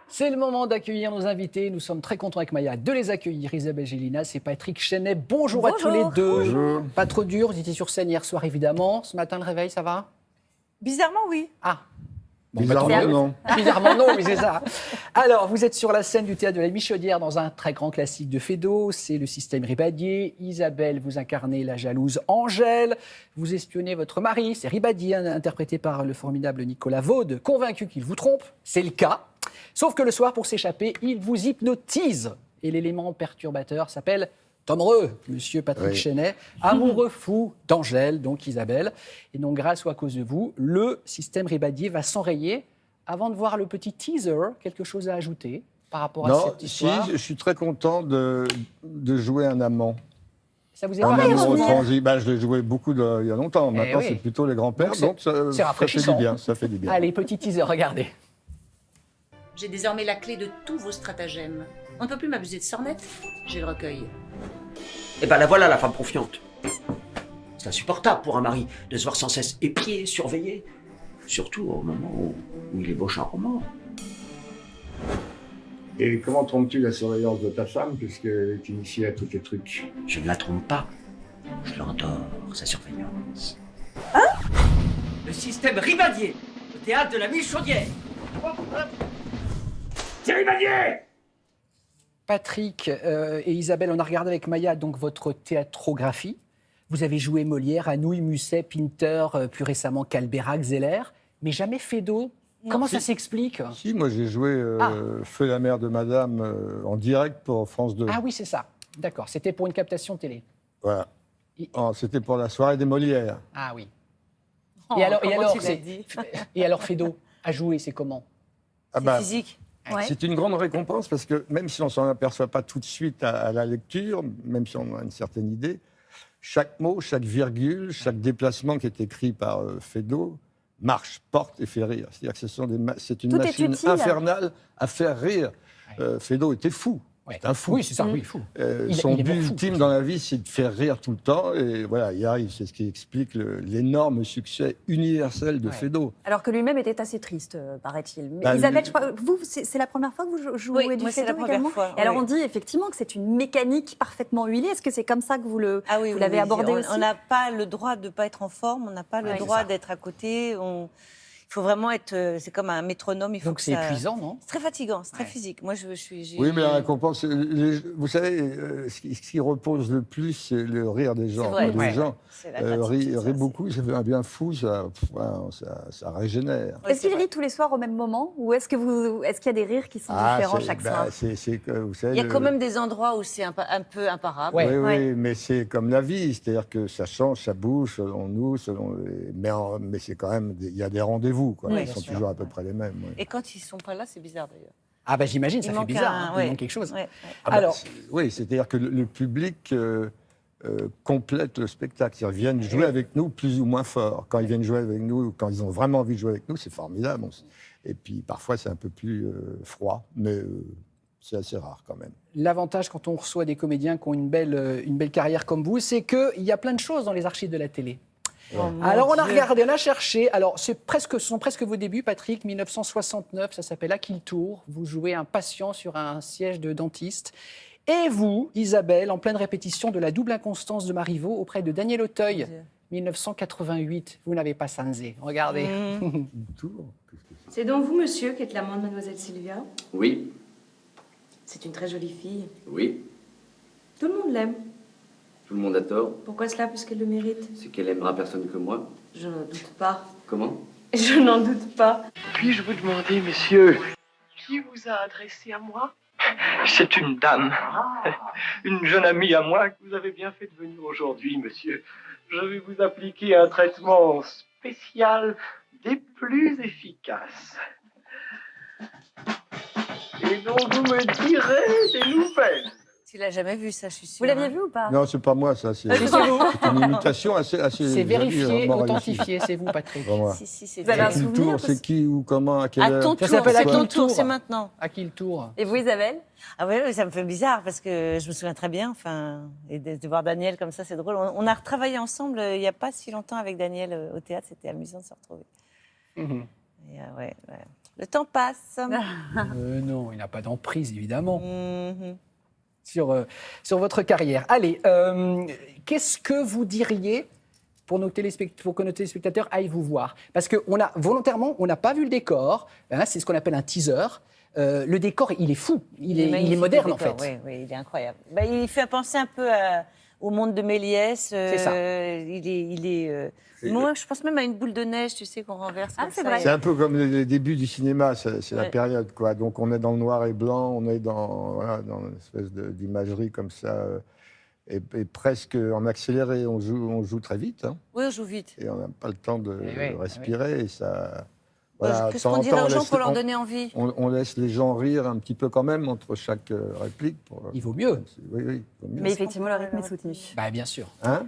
C'est le moment d'accueillir nos invités. Nous sommes très contents avec Maya de les accueillir. Isabelle Gélinas et Patrick Chenet. Bonjour à tous les deux. Bonjour. Pas trop dur, vous étiez sur scène hier soir évidemment. Ce matin, le réveil, ça va? Bizarrement, oui. Ah. Bizarrement, non. Bizarrement, non, oui, c'est ça. Alors, vous êtes sur la scène du théâtre de la Michaudière dans un très grand classique de Feydeau. C'est le système Ribadier. Isabelle, vous incarnez la jalouse Angèle. Vous espionnez votre mari, c'est Ribadier, interprété par le formidable Nicolas Vaud, convaincu qu'il vous trompe. C'est le cas. Sauf que le soir, pour s'échapper, il vous hypnotise. Et l'élément perturbateur s'appelle Tom Reux, monsieur Patrick Chenet, amoureux fou d'Angèle, donc Isabelle. Et donc, grâce ou à cause de vous, le système Ribadier va s'enrayer. Avant de voir le petit teaser, quelque chose à ajouter par rapport à cette histoire? Non, je suis très content de jouer un amant. Ça vous est Un pas amoureux transi. Je l'ai joué beaucoup il y a longtemps. Maintenant, oui. c'est plutôt les grands-pères. Donc, c'est ça fait rafraîchissant. du bien. Ça fait du bien. Allez, petit teaser, regardez. J'ai désormais la clé de tous vos stratagèmes. On ne peut plus m'abuser de sornettes. J'ai le recueil. Eh ben la voilà, la femme confiante. C'est insupportable pour un mari de se voir sans cesse épié, surveillé. Surtout au moment où il ébauche un roman. Et comment trompes-tu la surveillance de ta femme, puisqu'elle est initiée à tous tes trucs? Je ne la trompe pas. Je l'endors, sa surveillance. Le système Ribadier, le théâtre de la Michaudière. C'est Ribadier! Patrick et Isabelle, on a regardé avec Maya donc votre théâtrographie. Vous avez joué Molière, Anouilh, Musset, Pinter, plus récemment Calberac, Zeller, mais jamais Feydeau. Comment ça s'explique? Si, moi j'ai joué Feu la mère de Madame en direct pour France 2. Ah oui, c'est ça. D'accord, c'était pour une captation télé. Voilà. C'était pour la soirée des Molières. Ah oui. Oh, Et alors Feydeau, à jouer, c'est comment? C'est physique. Ouais. C'est une grande récompense parce que même si on ne s'en aperçoit pas tout de suite à la lecture, même si on a une certaine idée, chaque mot, chaque virgule, chaque déplacement qui est écrit par Feydeau marche, porte et fait rire. C'est-à-dire que c'est une Tout est machine utile. infernale à faire rire. Feydeau était fou. Ouais. C'est un fou. Oui, c'est ça, oui, fou. Son il est but mort fou. ultime dans la vie, c'est de faire rire tout le temps. Et voilà, il arrive. C'est ce qui explique l'énorme succès universel de Feydeau. Alors que lui-même était assez triste, paraît-il. Mais Bah, Isabelle, lui- je crois, vous, c'est la première fois que vous jouez Oui, du moi, c'est la Feydeau première également. fois, Et alors oui. on dit effectivement que c'est une mécanique parfaitement huilée. Est-ce que c'est comme ça que vous l'avez abordé aussi? On n'a pas le droit de ne pas être en forme, on n'a pas le Ouais, droit c'est ça. d'être à côté. Il faut vraiment être. C'est comme un métronome. Il faut Donc que c'est ça... épuisant, non? C'est très fatigant, c'est très Ouais. physique. Moi, je suis. Oui, mais la récompense, vous savez, ce qui repose le plus, c'est le rire des gens. C'est vrai. Les Ouais. gens C'est la gratitude, ça, rient beaucoup, ça fait un bien fou, ça régénère. Ouais, Est-ce c'est qu'il vrai. rit tous les soirs au même moment ou est-ce qu'il y a des rires qui sont différents chaque soir? c'est que, vous savez, Il y a quand même des endroits où c'est un peu imparable. Ouais. Oui, Ouais. mais c'est comme la vie, c'est-à-dire que ça change, ça bouge selon nous, mais c'est quand même, il y a des rendez-vous, quoi. Oui, Ils bien sont sûr. toujours à peu près les mêmes. ouais. Et quand ils sont pas là, c'est bizarre d'ailleurs. Ah bah j'imagine, ça Il fait manque bizarre, un- il ouais. manque quelque chose. Ouais. Ah bah, Alors, oui, c'est-à-dire que le public complète le spectacle. Ils viennent jouer avec nous plus ou moins fort. Quand ils viennent jouer avec nous, quand ils ont vraiment envie de jouer avec nous, c'est formidable. Et puis parfois, c'est un peu plus froid, mais c'est assez rare quand même. l'avantage quand on reçoit des comédiens qui ont une belle carrière comme vous, c'est qu'il y a plein de choses dans les archives de la télé. Oh, mon Alors on a Dieu. regardé, on a cherché. Alors ce sont presque vos débuts, Patrick. 1969, ça s'appelle À qui le tour. Vous jouez un patient sur un siège de dentiste. Et vous, Isabelle, en pleine répétition de La double inconstance de Marivaux auprès de Daniel Auteuil, Dieu. 1988. Vous n'avez pas sanzé. Regardez. Mmh. C'est donc vous, monsieur, qui êtes l'amant de mademoiselle Sylvia? Oui, C'est une très jolie fille. oui, Tout le monde l'aime. tout le monde a tort. Pourquoi cela? Puisqu'elle le mérite. C'est qu'elle aimera personne que moi. Je n'en doute pas. Comment? Je n'en doute pas. Puis-je vous demander, messieurs, qui vous a adressé à moi? C'est une dame, une jeune amie à moi que vous avez bien fait de venir aujourd'hui, monsieur. Je vais vous appliquer un traitement spécial des plus efficaces. Et donc vous me direz des nouvelles. Tu l'as jamais vu, ça, je suis sûre. Vous l'aviez vu ou pas? Non, c'est pas moi, ça. C'est C'est vous. une imitation assez C'est jolie, vérifié, vraiment réussie. authentifié. C'est vous, Patrick. Vraiment. Si, c'est Vous avez À un qui le souvenir, tour, parce- c'est qui ou comment, à quelle À heure ton Ça tour, s'appelle À c'est qui ton le tour, tour c'est maintenant. À qui le tour? Et vous, Isabelle? Ah oui, ça me fait bizarre parce que je me souviens très bien. Enfin, et de voir Daniel comme ça, c'est drôle. On a retravaillé ensemble il n'y a pas si longtemps avec Daniel au théâtre. C'était amusant de se retrouver. Mhm. Et, ouais. Le temps passe. Non, il n'a pas d'emprise, évidemment, Mhm. sur votre carrière. Allez, qu'est-ce que vous diriez pour que nos téléspectateurs aillent vous voir? Parce que volontairement, on n'a pas vu le décor. Hein, c'est ce qu'on appelle un teaser. Le décor, il est fou. Il est magnifique, moderne, le en décor, fait. Oui, il est incroyable. Bah, il fait penser un peu au monde de Méliès. C'est ça. Moi, je pense même à une boule de neige, tu sais, qu'on renverse. Ah, comme c'est ça. vrai. C'est un peu comme les débuts du cinéma, c'est la Ouais. période, quoi. Donc on est dans le noir et blanc, on est dans une espèce d'imagerie comme ça, et presque en accéléré. On joue très vite, hein, Oui, on joue vite. et on n'a pas le temps de Eh oui, respirer. Et ça, Qu'est-ce de temps qu'on en dirait temps, aux gens pour leur donner on, envie? on laisse les gens rire un petit peu quand même entre chaque réplique. Il vaut mieux. Oui, il vaut mieux. Mais effectivement, le rythme est soutenu. Bah, bien sûr. Hein